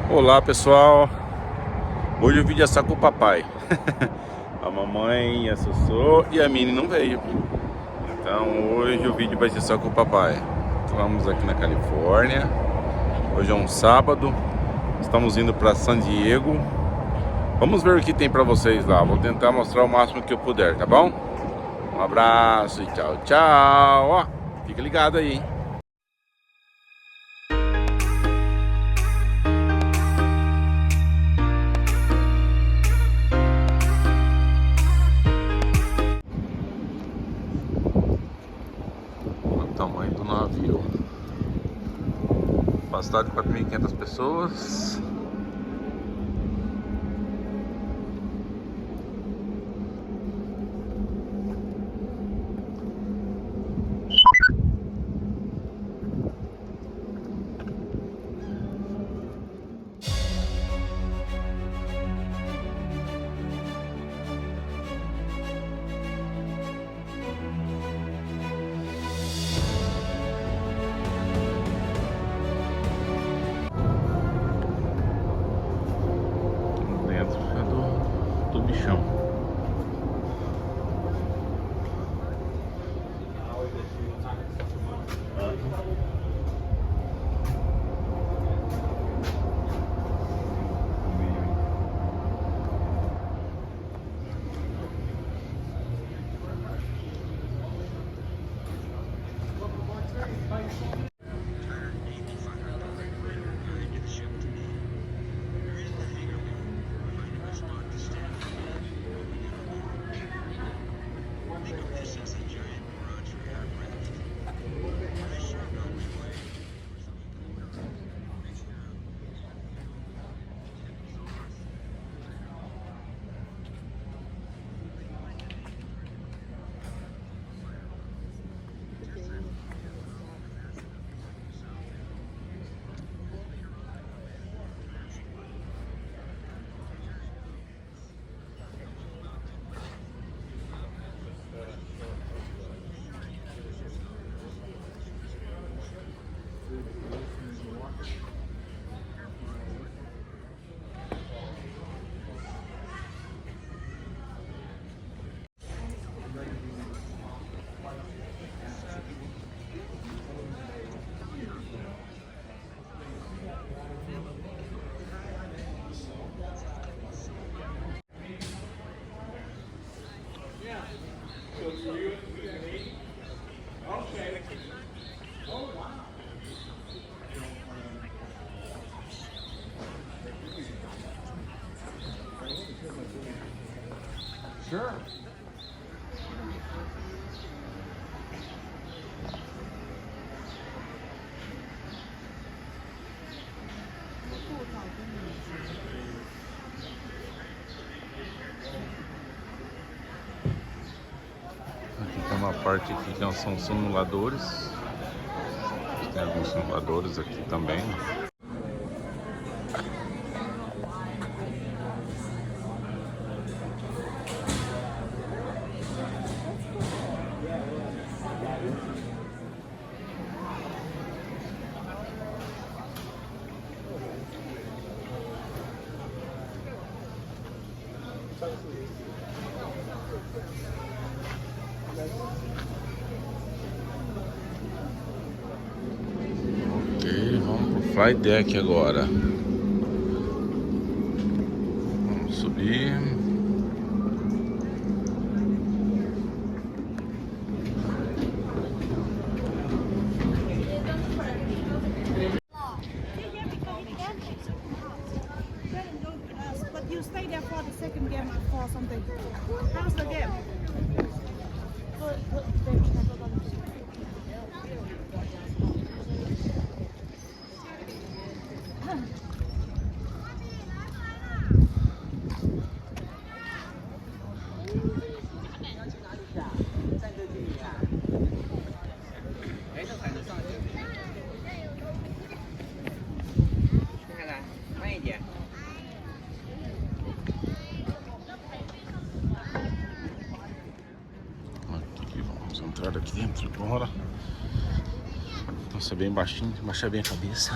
Olá pessoal, hoje o vídeo é só com o papai. A mamãe, a Sossô e a Mini não veio. Então hoje o vídeo vai ser só com o papai. Estamos aqui na Califórnia. Hoje é um sábado. Estamos indo para San Diego. Vamos ver o que tem para vocês lá. Vou tentar mostrar o máximo que eu puder, tá bom? Um abraço e tchau, tchau. Ó, fica ligado aí, hein? Tamanho do navio, capacidade de 4.500 pessoas. Do bichão. Sure. Aqui tem uma parte aqui que são simuladores. Tem alguns simuladores aqui também. Ok, vamos pro flight deck agora. Vamos subir. You stay there for the second game or something. How's the game? Entrar aqui dentro agora. Nossa, bem baixinho, baixar bem a cabeça.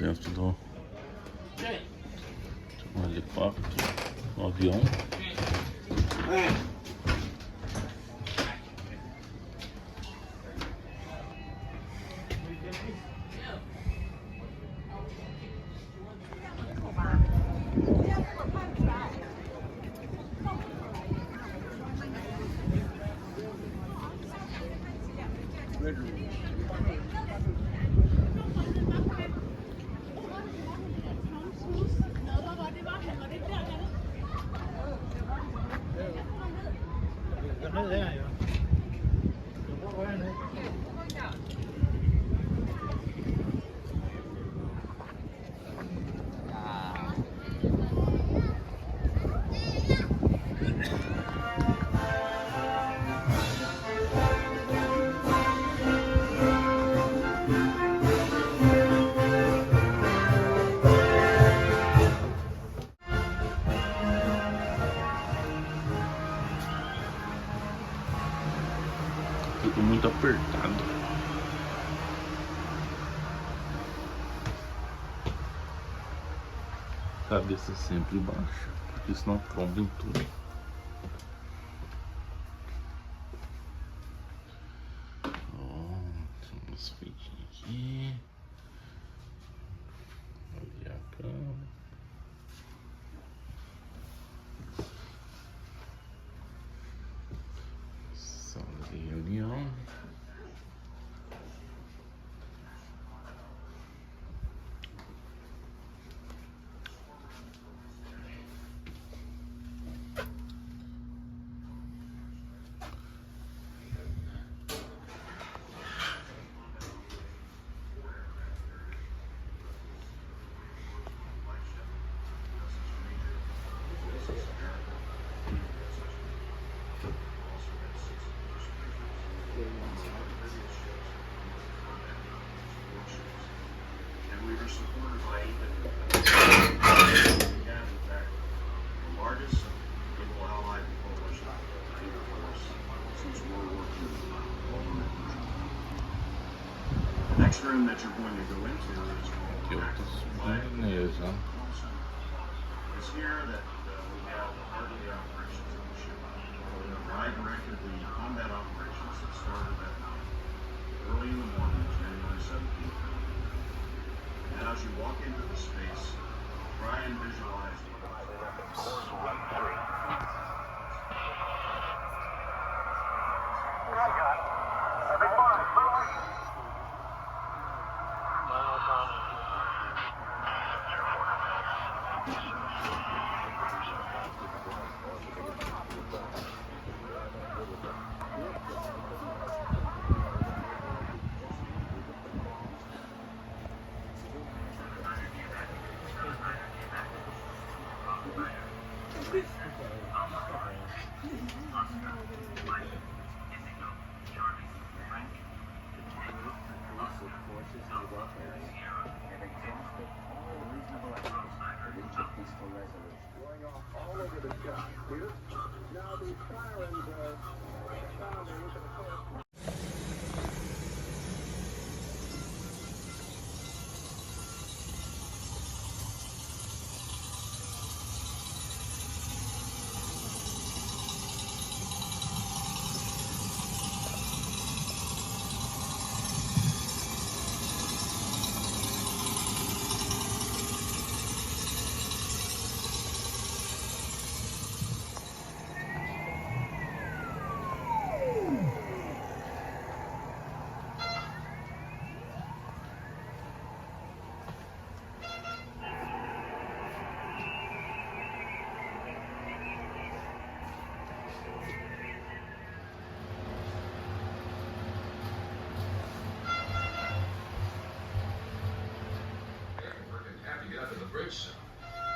dentro do helicóptero, no avião. Tudo muito apertado. Cabeça sempre baixa, porque senão tromba em tudo. Tem umas feitinhas aqui. Ali a cama. Sala de reunião. Next room that you're going to go into is Aqui outros banheiros, ó. It's here that we have part of the operations of the ship. I directed the combat operations that started that night, early in the morning, January 17th. And as you walk into the space, try and visualize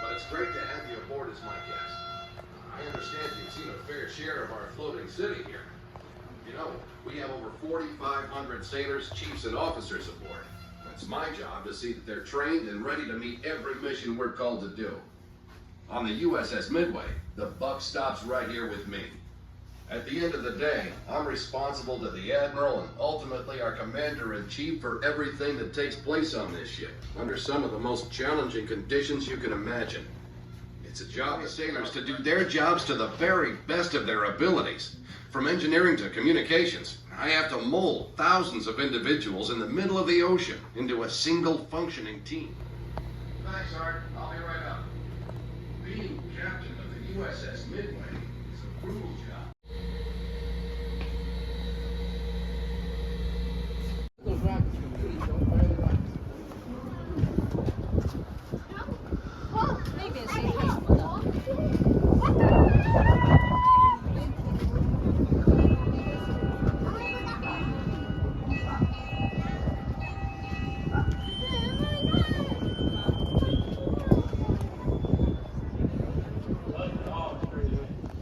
but it's great to have you aboard as my guest. I understand you've seen a fair share of our floating city here. You know, we have over 4,500 sailors, chiefs, and officers aboard. It's my job to see that they're trained and ready to meet every mission we're called to do. On the USS Midway, the buck stops right here with me. At the end of the day, I'm responsible to the Admiral and ultimately our Commander-in-Chief for everything that takes place on this ship, under some of the most challenging conditions you can imagine. It's a job of sailors to do their jobs to the very best of their abilities. From engineering to communications, I have to mold thousands of individuals in the middle of the ocean into a single functioning team. Thanks, Art. I'll be right up. Being captain of the USS Midway is a brutal job.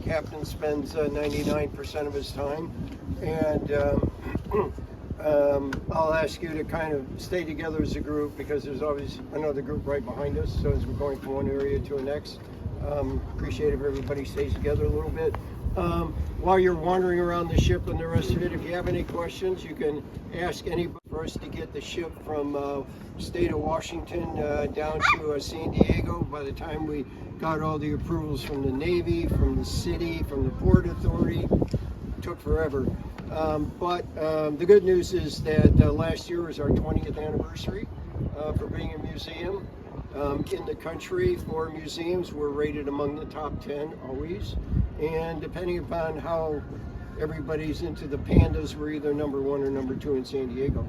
Captain spends 99% of his time, and I'll ask you to kind of stay together as a group because there's always another group right behind us. So as we're going from one area to the next, appreciate if everybody stays together a little bit. While you're wandering around the ship and the rest of it, if you have any questions, you can ask anybody for us to get the ship from state of Washington down to San Diego. By the time we got all the approvals from the Navy, from the city, from the Port Authority, it took forever. But the good news is that last year was our 20th anniversary for being a museum. In the country for museums, we're rated among the top 10 always. And depending upon how everybody's into the pandas, we're either number 1 or number 2 in San Diego.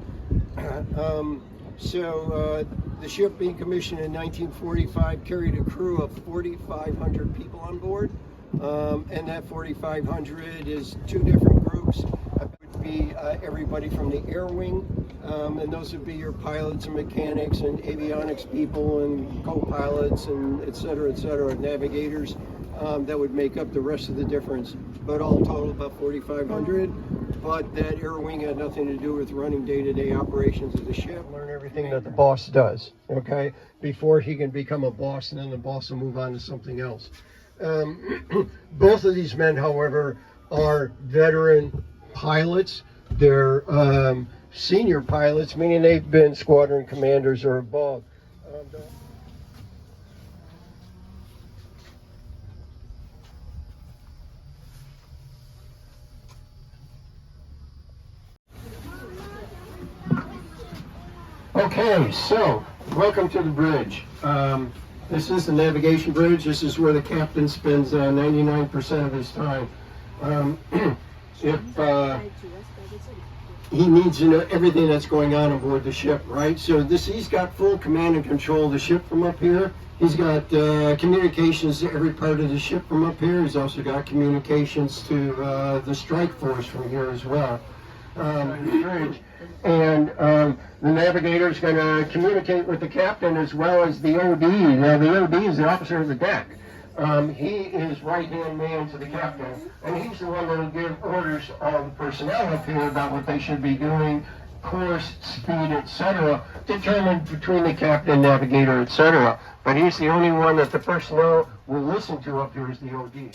The ship being commissioned in 1945 carried a crew of 4,500 people on board. And that 4,500 is 2 different groups. It would be everybody from the air wing, and those would be your pilots and mechanics and avionics people and co-pilots and et cetera, navigators. That would make up the rest of the difference. But all total about 4,500. But that air wing had nothing to do with running day-to-day operations of the ship. Learn everything that the boss does, okay? Before he can become a boss, and then the boss will move on to something else. Both of these men, however, are veteran pilots. They're senior pilots, meaning they've been squadron commanders or above. Okay, so welcome to the bridge. This is the navigation bridge. This is where the captain spends 99% of his time. He needs to know everything that's going on aboard the ship, right? So he's got full command and control of the ship from up here. He's got communications to every part of the ship from up here. He's also got communications to the strike force from here as well. And the navigator is going to communicate with the captain as well as the OD. Now, the OD is the officer of the deck. He is right-hand man to the captain, and he's the one that will give orders to all the personnel up here about what they should be doing, course, speed, etc., determined between the captain, navigator, etc. But he's the only one that the personnel will listen to up here is the OD.